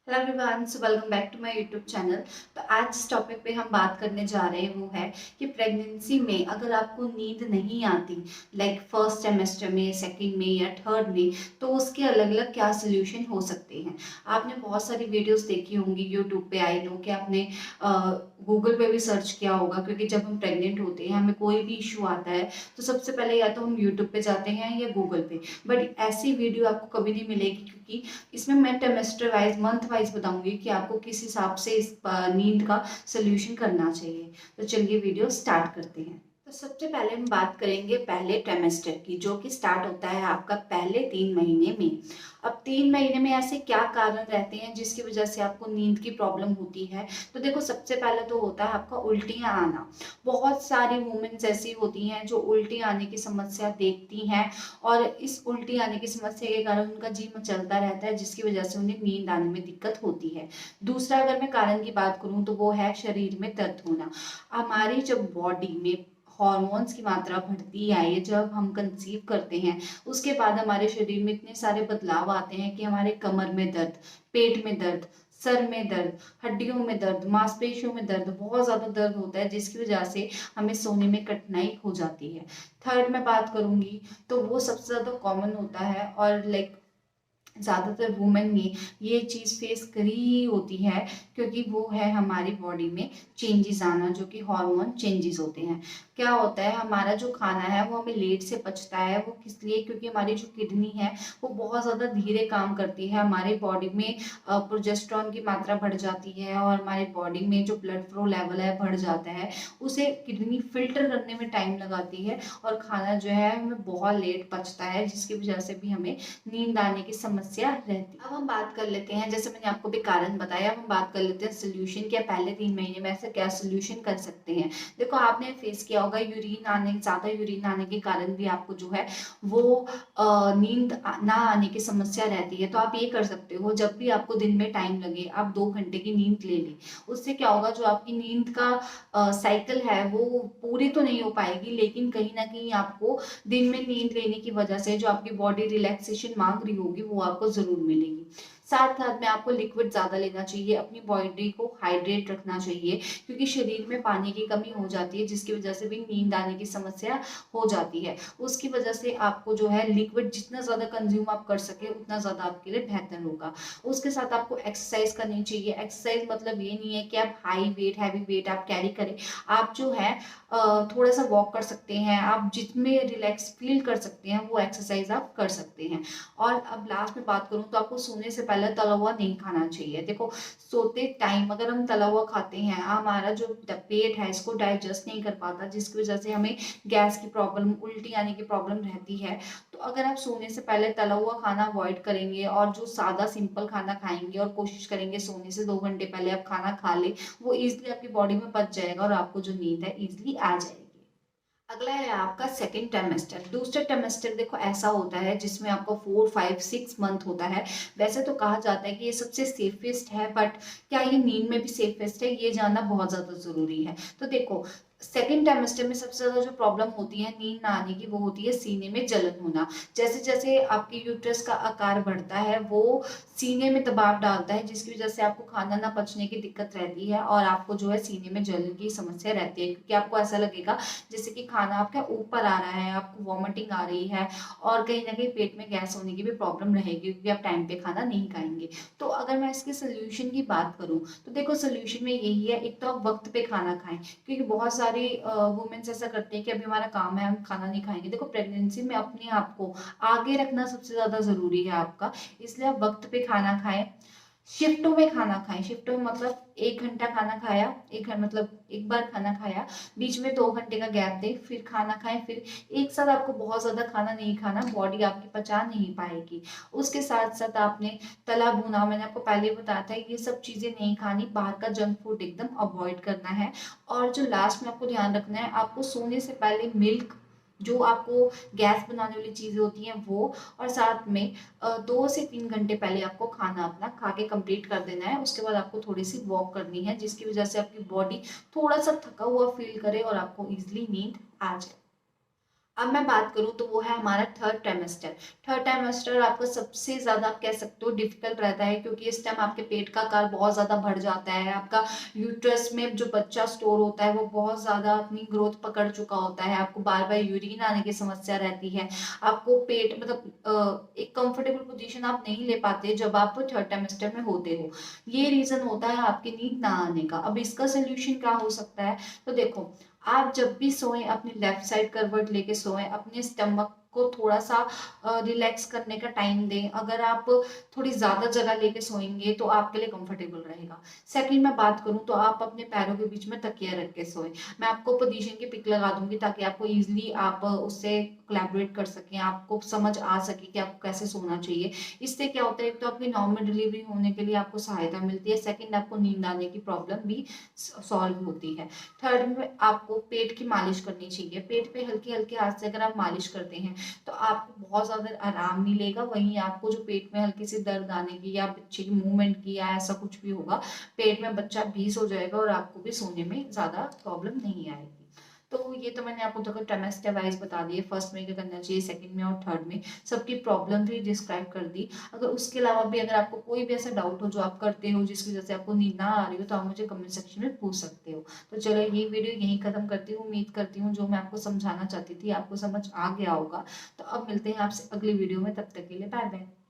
Hello everyone, so welcome back to my YouTube channel. तो आज जिस टॉपिक पे हम बात करने जा रहे हैं वो है कि प्रेगनेंसी में अगर आपको नींद नहीं आती, लाइक फर्स्ट सेमेस्टर में, सेकंड में या थर्ड में, तो उसके अलग अलग क्या सोल्यूशन हो सकते हैं। आपने बहुत सारी वीडियोस देखी होंगी यूट्यूब पे, आई नो कि आपने गूगल पे भी सर्च किया होगा, क्योंकि जब हम प्रेग्नेंट होते हैं हमें कोई भी इशू आता है तो सबसे पहले या तो हम यूट्यूब पे जाते हैं या गूगल पे। बट ऐसी वीडियो आपको कभी नहीं मिलेगी, क्योंकि इसमें मैं टेमेस्टर वाइज, मंथ वाइज बताऊंगी कि आपको किस हिसाब से इस नींद का सोल्यूशन करना चाहिए। तो चलिए वीडियो स्टार्ट करते हैं। तो सबसे पहले हम बात करेंगे पहले ट्रेमेस्टर की, जो कि स्टार्ट होता है आपका पहले 3 महीने में। अब 3 महीने में ऐसे क्या कारण रहते हैं जिसकी वजह से आपको नींद की प्रॉब्लम होती है। तो देखो, सबसे पहले तो होता है आपका उल्टियाँ आना। बहुत सारी वुमेन्स ऐसी होती हैं जो उल्टी आने की समस्या देखती हैं, और इस उल्टी आने की समस्या के कारण उनका जी मचलता रहता है, जिसकी वजह से उन्हें नींद आने में दिक्कत होती है। दूसरा, अगर मैं कारण की बात करूं तो वो है शरीर में दर्द होना। हमारी जब बॉडी में हॉर्मोन्स की मात्रा बढ़ती है, ये जब हम कंसीव करते हैं उसके बाद हमारे शरीर में इतने सारे बदलाव आते हैं कि हमारे कमर में दर्द, पेट में दर्द, सर में दर्द, हड्डियों में दर्द, मांसपेशियों में दर्द, बहुत ज्यादा दर्द होता है, जिसकी वजह से हमें सोने में कठिनाई हो जाती है। थर्ड मैं बात करूंगी तो वो सबसे ज्यादा कॉमन होता है, और लाइक ज़्यादातर वुमेन ने ये चीज़ फेस करी ही होती है, क्योंकि वो है हमारी बॉडी में चेंजेस आना, जो कि हार्मोन चेंजेस होते हैं। क्या होता है, हमारा जो खाना है वो हमें लेट से पचता है। वो किस लिए? क्योंकि हमारी जो किडनी है वो बहुत ज़्यादा धीरे काम करती है। हमारी बॉडी में प्रोजेस्टेरॉन की मात्रा बढ़ जाती है, और हमारी बॉडी में जो ब्लड फ्लो लेवल है बढ़ जाता है। उसे किडनी फिल्टर करने में टाइम लगाती है, और खाना जो है हमें बहुत लेट पचता है, जिसकी वजह से भी हमें नींद आने की समस्या रहती है। अब हम बात कर लेते हैं, जैसे मैंने आपको भी कारण बताया, अब हम बात कर लेते हैं सोल्यूशन, क्या पहले 3 महीने में ऐसे क्या सोल्यूशन कर सकते हैं। देखो, आपने फेस किया होगा यूरिन आने, ज्यादा यूरिन आने के कारण भी आपको जो है वो नींद ना आने की समस्या रहती है। तो आप ये कर सकते हो, जब भी आपको दिन में टाइम लगे आप 2 घंटे की नींद ले लें। उससे क्या होगा, जो आपकी नींद का साइकिल है वो पूरी तो नहीं हो पाएगी, लेकिन कहीं ना कहीं आपको दिन में नींद लेने की वजह से जो आपकी बॉडी रिलैक्सेशन मांग रही होगी वो आपको जरूर मिलेगी। साथ साथ में आपको लिक्विड ज्यादा लेना चाहिए, अपनी बॉडी को हाइड्रेट रखना चाहिए, क्योंकि शरीर में पानी की कमी हो जाती है, जिसकी वजह से भी नींद आने की समस्या हो जाती है। उसकी वजह से आपको जो है लिक्विड जितना ज्यादा कंज्यूम आप कर सके उतना ज्यादा आपके लिए बेहतर होगा। उसके साथ आपको एक्सरसाइज करनी चाहिए। एक्सरसाइज मतलब ये नहीं है कि आप हाई वेट, हैवी वेट आप कैरी करें। आप जो है थोड़ा सा वॉक कर सकते हैं, आप जितने रिलैक्स फील कर सकते हैं वो एक्सरसाइज आप कर सकते हैं। और अब लास्ट में बात करूं तो आपको सोने से पहले तला हुआ नहीं खाना चाहिए। देखो, सोते टाइम अगर हम तला हुआ खाते हैं, हमारा जो पेट है इसको डाइजेस्ट नहीं कर पाता, जिसकी वजह से हमें गैस की प्रॉब्लम, उल्टी आने की प्रॉब्लम रहती है। तो अगर आप सोने से पहले तला हुआ खाना अवॉइड करेंगे और जो सादा सिंपल खाना खाएंगे, और कोशिश करेंगे सोने से 2 घंटे पहले आप खाना खा ले, वो इजिली आपकी बॉडी में पच जाएगा और आपको जो नींद है इजिली आ जाएगी। अगला है आपका सेकेंड टेमेस्टर। दूसरा टेमेस्टर देखो ऐसा होता है जिसमें आपका 4, 5, 6 मंथ होता है। वैसे तो कहा जाता है कि ये सबसे सेफेस्ट है, बट क्या ये नींद में भी सेफेस्ट है, ये जानना बहुत ज्यादा जरूरी है। तो देखो, सेकेंड टेमेस्टर में सबसे ज्यादा जो प्रॉब्लम होती है नींद ना आने की, वो होती है सीने में जलन होना। जैसे जैसे आपके यूट्रस का आकार बढ़ता है वो सीने में दबाव डालता है, जिसकी वजह से आपको खाना ना पचने की दिक्कत रहती है, और आपको जो है सीने में जलन की समस्या रहती है, क्योंकि आपको ऐसा लगेगा जैसे कि खाना आपका ऊपर आ रहा है, आपको वॉमिटिंग आ रही है, और कहीं ना कहीं पेट में गैस होने की भी प्रॉब्लम रहेगी, क्योंकि आप टाइम पे खाना नहीं खाएंगे। तो अगर मैं इसके सोल्यूशन की बात करूं तो देखो, सोल्यूशन में यही है, एक तो आप वक्त पे खाना खाएं, क्योंकि बहुत सारी वुमेन्स ऐसा करते हैं कि अभी हमारा काम है हम खाना नहीं खाएंगे। देखो, प्रेगनेंसी में अपने आप को आगे रखना सबसे ज्यादा जरूरी है आपका, इसलिए आप वक्त पे खाना खाएं। शिफ्टों में खाना खाएं। शिफ्टों में मतलब 1 घंटा खाना खाया, मतलब एक बार खाना खाया, बीच में 2 घंटे का गैप दे, फिर खाना खाएं। फिर एक साथ आपको बहुत ज्यादा खाना नहीं खाना, बॉडी आपकी पचा नहीं पाएगी। उसके साथ साथ आपने तला भुना, मैंने आपको पहले ही बताया था, ये सब चीजें नहीं खानी, बाहर का जंक फूड एकदम अवॉइड करना है। और जो लास्ट में आपको ध्यान रखना है, आपको सोने से पहले मिल्क, जो आपको गैस बनाने वाली चीजें होती हैं वो, और साथ में 2 से 3 घंटे पहले आपको खाना अपना खा के कंप्लीट कर देना है। उसके बाद आपको थोड़ी सी वॉक करनी है, जिसकी वजह से आपकी बॉडी थोड़ा सा थका हुआ फील करे और आपको इजिली नींद आ जाए। अब मैं बात करूँ तो वो है हमारा थर्ड ट्राइमेस्टर। थर्ड ट्राइमेस्टर आपका सबसे ज़्यादा आप कह सकते हो डिफिकल्ट रहता है, क्योंकि इस टाइम आपके पेट का आकार बहुत ज़्यादा बढ़ जाता है। आपका यूट्रस में जो बच्चा स्टोर होता है वो बहुत ज़्यादा अपनी ग्रोथ पकड़ चुका होता है। आपको बार बार यूरिन आने की समस्या रहती है। आपको पेट मतलब एक कंफर्टेबल पोजीशन आप नहीं ले पाते जब आप थर्ड ट्राइमेस्टर में होते हो। ये रीज़न होता है आपकी नींद ना आने का। अब इसका सोल्यूशन क्या हो सकता है? तो देखो, आप जब भी सोएं अपनी लेफ्ट साइड करवट लेके सोएं, अपने स्टमक को थोड़ा सा रिलैक्स करने का टाइम दें। अगर आप थोड़ी ज़्यादा जगह लेके सोएंगे तो आपके लिए कंफर्टेबल रहेगा। सेकंड मैं बात करूं तो आप अपने पैरों के बीच में तकिया रख के सोएं। मैं आपको पोजीशन की पिक लगा दूंगी ताकि आपको इजीली आप उससे कोलैबोरेट कर सकें, आपको समझ आ सके कि आपको कैसे सोना चाहिए। इससे क्या होता है, एक तो आपकी नॉर्मल डिलीवरी होने के लिए आपको सहायता मिलती है, सेकंड आपको नींद आने की प्रॉब्लम भी सॉल्व होती है। थर्ड में आपको पेट की मालिश करनी चाहिए। पेट पे हल्के हल्के हाथ से अगर आप मालिश करते हैं तो आपको बहुत ज़्यादा आराम मिलेगा। वहीं आपको जो पेट में हल्की सी दर्द आने की या बच्चे की मूवमेंट की या ऐसा कुछ भी होगा, पेट में बच्चा भी सो जाएगा और आपको भी सोने में ज़्यादा प्रॉब्लम नहीं आएगी। तो ये तो मैंने आपको देखो ट्राइमेस्टर वाइज बता दिए, फर्स्ट में क्या करना चाहिए, सेकंड में और थर्ड में सबकी प्रॉब्लम भी डिस्क्राइब कर दी। अगर उसके अलावा भी अगर आपको कोई भी ऐसा डाउट हो जो आप करते हो जिसकी वजह से आपको नींद ना आ रही हो, तो आप मुझे कमेंट सेक्शन में पूछ सकते हो। तो चलो ये वीडियो यहीं खत्म करती हूँ। उम्मीद करती हूँ जो मैं आपको समझाना चाहती थी आपको समझ आ गया होगा। तो अब मिलते हैं आपसे अगली वीडियो में, तब तक के लिए बाय बाय।